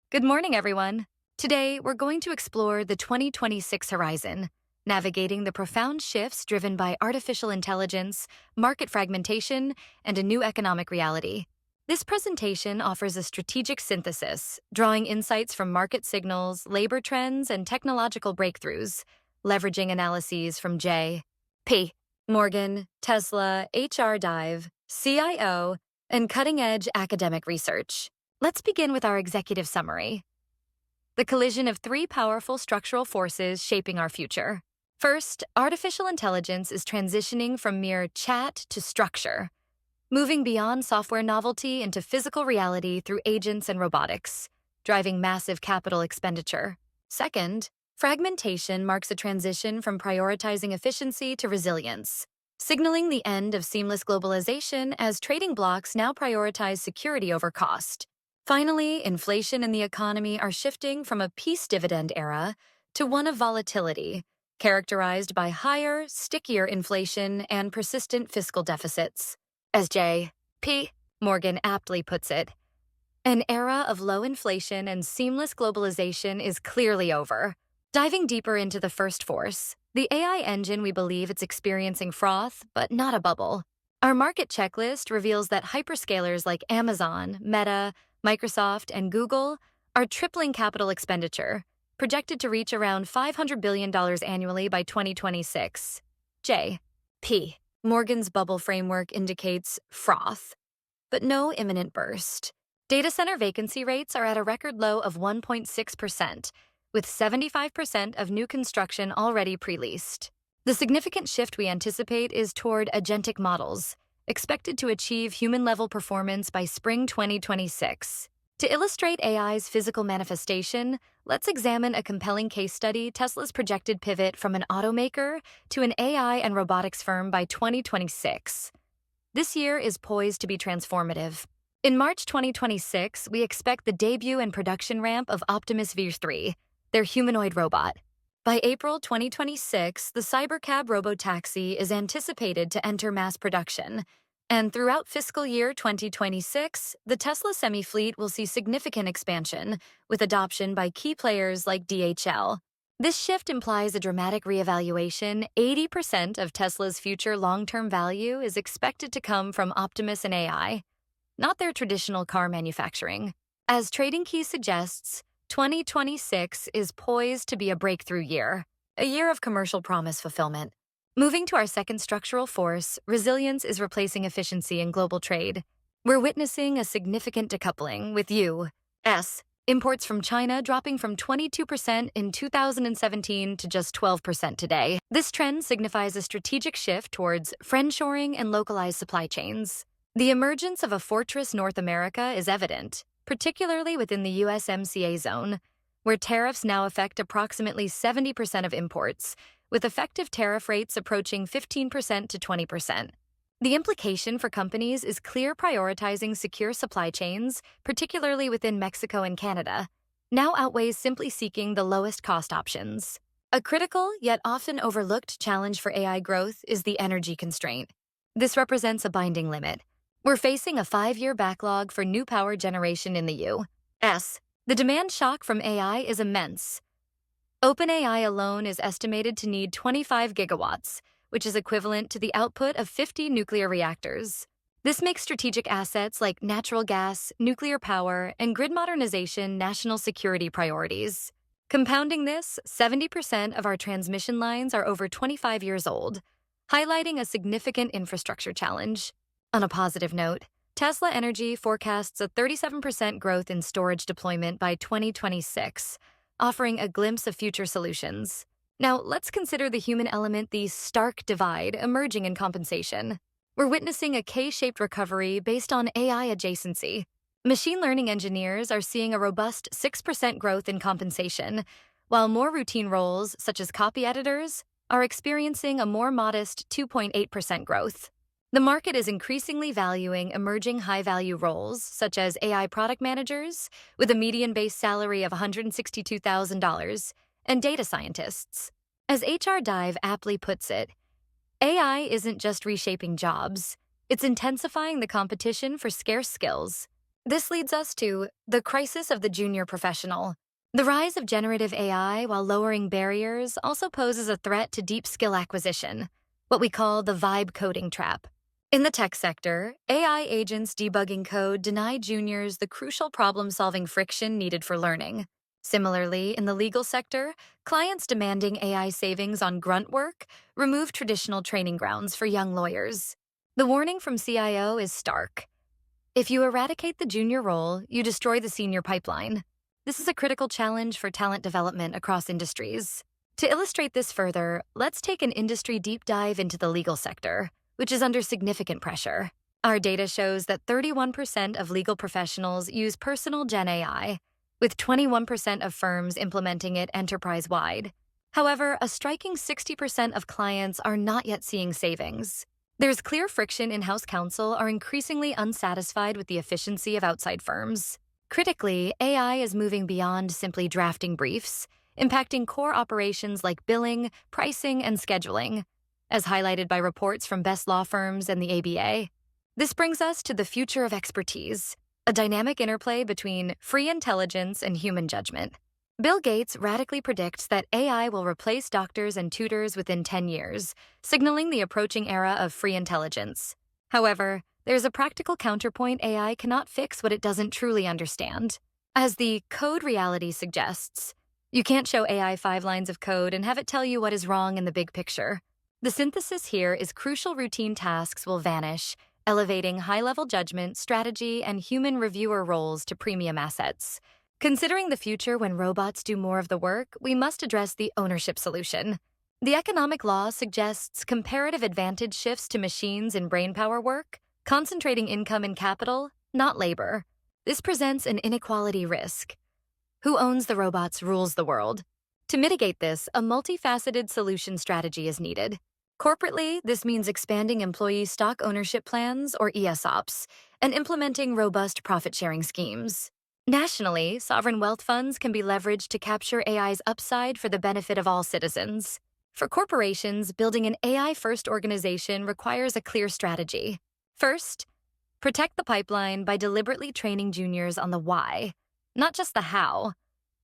Good morning, everyone. Today, we're going to explore the 2026 horizon, navigating the profound shifts driven by artificial intelligence, market fragmentation, and a new economic reality. This presentation offers a strategic synthesis, drawing insights from market signals, labor trends, and technological breakthroughs, leveraging analyses from J.P. Morgan, Tesla, HR Dive, CIO, and cutting-edge academic research. Let's begin with our executive summary. The collision of three powerful structural forces shaping our future. First, artificial intelligence is transitioning from mere chat to structure, moving beyond software novelty into physical reality through agents and robotics, driving massive capital expenditure. Second, fragmentation marks a transition from prioritizing efficiency to resilience, signaling the end of seamless globalization as trading blocks now prioritize security over cost. Finally, inflation and the economy are shifting from a peace dividend era to one of volatility, characterized by higher, stickier inflation and persistent fiscal deficits. As J.P. Morgan aptly puts it, an era of low inflation and seamless globalization is clearly over. Diving deeper into the first force, the AI engine, we believe it's experiencing froth, but not a bubble. Our market checklist reveals that hyperscalers like Amazon, Meta, Microsoft, and Google are tripling capital expenditure, projected to reach around $500 billion annually by 2026. J.P. Morgan's bubble framework indicates froth, but no imminent burst. Data center vacancy rates are at a record low of 1.6%, with 75% of new construction already pre-leased. The significant shift we anticipate is toward agentic models, expected to achieve human-level performance by spring 2026. To illustrate AI's physical manifestation, let's examine a compelling case study: Tesla's projected pivot from an automaker to an AI and robotics firm by 2026. This year is poised to be transformative. In March 2026, we expect the debut and production ramp of Optimus V3, their humanoid robot. By April 2026, the Cybercab robotaxi is anticipated to enter mass production, and throughout fiscal year 2026, the Tesla semi-fleet will see significant expansion, with adoption by key players like DHL. This shift implies a dramatic reevaluation. 80% of Tesla's future long-term value is expected to come from Optimus and AI, not their traditional car manufacturing. As Trading Key suggests, 2026 is poised to be a breakthrough year, a year of commercial promise fulfillment. Moving to our second structural force, resilience is replacing efficiency in global trade. We're witnessing a significant decoupling, with U.S. imports from China dropping from 22% in 2017 to just 12% today. This trend signifies a strategic shift towards friendshoring and localized supply chains. The emergence of a fortress North America is evident, particularly within the USMCA zone, where tariffs now affect approximately 70% of imports, with effective tariff rates approaching 15% to 20%. The implication for companies is clear: prioritizing secure supply chains, particularly within Mexico and Canada, now outweighs simply seeking the lowest cost options. A critical yet often overlooked challenge for AI growth is the energy constraint. This represents a binding limit. We're facing a 5-year backlog for new power generation in the U.S. The demand shock from AI is immense. OpenAI alone is estimated to need 25 gigawatts, which is equivalent to the output of 50 nuclear reactors. This makes strategic assets like natural gas, nuclear power, and grid modernization national security priorities. Compounding this, 70% of our transmission lines are over 25 years old, highlighting a significant infrastructure challenge. On a positive note, Tesla Energy forecasts a 37% growth in storage deployment by 2026, offering a glimpse of future solutions. Now, let's consider the human element: the stark divide emerging in compensation. We're witnessing a K-shaped recovery based on AI adjacency. Machine learning engineers are seeing a robust 6% growth in compensation, while more routine roles, such as copy editors, are experiencing a more modest 2.8% growth. The market is increasingly valuing emerging high-value roles, such as AI product managers, with a median base salary of $162,000, and data scientists. As HR Dive aptly puts it, AI isn't just reshaping jobs, it's intensifying the competition for scarce skills. This leads us to the crisis of the junior professional. The rise of generative AI while lowering barriers also poses a threat to deep skill acquisition, what we call the vibe coding trap. In the tech sector, AI agents debugging code deny juniors the crucial problem-solving friction needed for learning. Similarly, in the legal sector, clients demanding AI savings on grunt work remove traditional training grounds for young lawyers. The warning from CIO is stark. If you eradicate the junior role, you destroy the senior pipeline. This is a critical challenge for talent development across industries. To illustrate this further, let's take an industry deep dive into the legal sector, which is under significant pressure. Our data shows that 31% of legal professionals use personal Gen AI, with 21% of firms implementing it enterprise-wide. However, a striking 60% of clients are not yet seeing savings. There's clear friction in-house counsel are increasingly unsatisfied with the efficiency of outside firms. Critically, AI is moving beyond simply drafting briefs, impacting core operations like billing, pricing, and scheduling, as highlighted by reports from best law firms and the ABA. This brings us to the future of expertise, a dynamic interplay between free intelligence and human judgment. Bill Gates radically predicts that AI will replace doctors and tutors within 10 years, signaling the approaching era of free intelligence. However, there's a practical counterpoint: AI cannot fix what it doesn't truly understand. As the code reality suggests, you can't show AI 5 lines of code and have it tell you what is wrong in the big picture. The synthesis here is crucial routine tasks will vanish, elevating high-level judgment, strategy, and human reviewer roles to premium assets. Considering the future when robots do more of the work, we must address the ownership solution. The economic law suggests comparative advantage shifts to machines in brainpower work, concentrating income in capital, not labor. This presents an inequality risk. Who owns the robots rules the world. To mitigate this, a multifaceted solution strategy is needed. Corporately, this means expanding employee stock ownership plans, or ESOPs, and implementing robust profit-sharing schemes. Nationally, sovereign wealth funds can be leveraged to capture AI's upside for the benefit of all citizens. For corporations, building an AI-first organization requires a clear strategy. First, protect the pipeline by deliberately training juniors on the why, not just the how,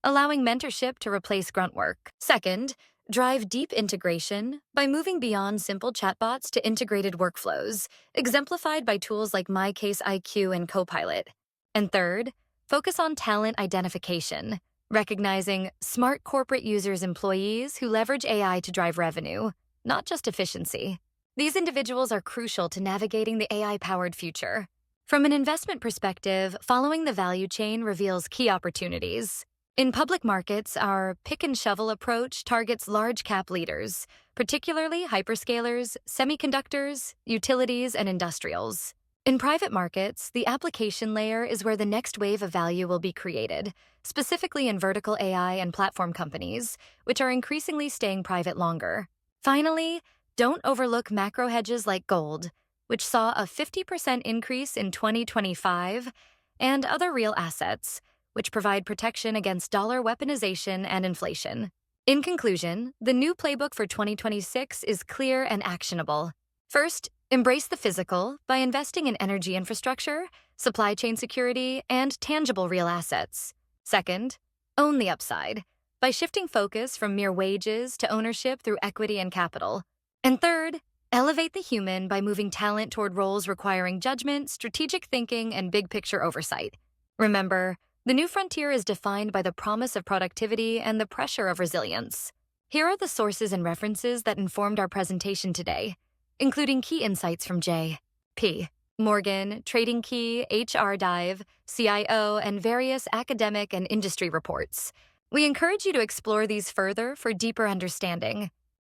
allowing mentorship to replace grunt work. Second, drive deep integration by moving beyond simple chatbots to integrated workflows, exemplified by tools like MyCaseIQ and Copilot. And third, focus on talent identification, recognizing smart corporate users' employees who leverage AI to drive revenue, not just efficiency. These individuals are crucial to navigating the AI-powered future. From an investment perspective, following the value chain reveals key opportunities. In public markets, our pick-and-shovel approach targets large-cap leaders, particularly hyperscalers, semiconductors, utilities, and industrials. In private markets, the application layer is where the next wave of value will be created, specifically in vertical AI and platform companies, which are increasingly staying private longer. Finally, don't overlook macro hedges like gold, which saw a 50% increase in 2025, and other real assets, which provide protection against dollar weaponization and inflation. In conclusion, the new playbook for 2026 is clear and actionable. First, embrace the physical by investing in energy infrastructure, supply chain security, and tangible real assets. Second, own the upside by shifting focus from mere wages to ownership through equity and capital. And third, elevate the human by moving talent toward roles requiring judgment, strategic thinking, and big-picture oversight. Remember, the new frontier is defined by the promise of productivity and the pressure of resilience. Here are the sources and references that informed our presentation today, including key insights from J.P. Morgan, Trading Key, HR Dive, CIO, and various academic and industry reports. We encourage you to explore these further for deeper understanding.